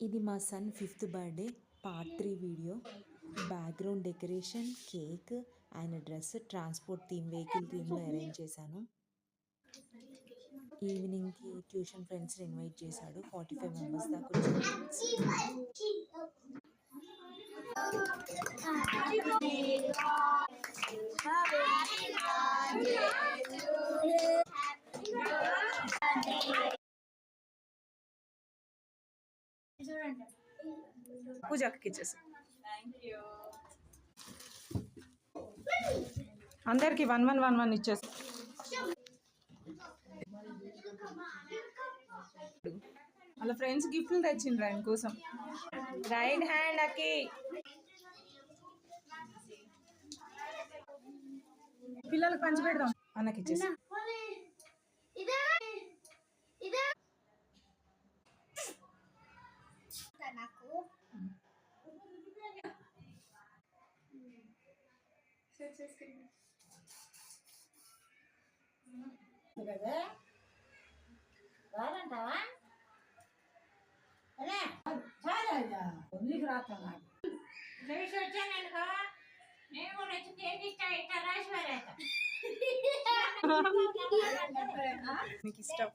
ఇది మా son 5th birthday part 3 video. Background decoration, cake, ఆయన డ్రెస్ ట్రాన్స్పోర్ట్ థీమ్, వెహికల్ థీమ్లో అరేంజ్ చేశాను. ఈవినింగ్కి ట్యూషన్ ఫ్రెండ్స్ని ఇన్వైట్ చేశాడు. 45 మెంబర్స్ దాకా వచ్చారు. పూజకి ఇచ్చేసి అందరికి 1 ఇచ్చేసి వాళ్ళ ఫ్రెండ్స్ గిఫ్ట్లు తెచ్చిండ్రు ఆయన కోసం. రైట్ హ్యాండ్ అక్కి పిల్లలకు పంచి పెడదాం. అన్నకి ఇచ్చేసి మీకు ఇష్టం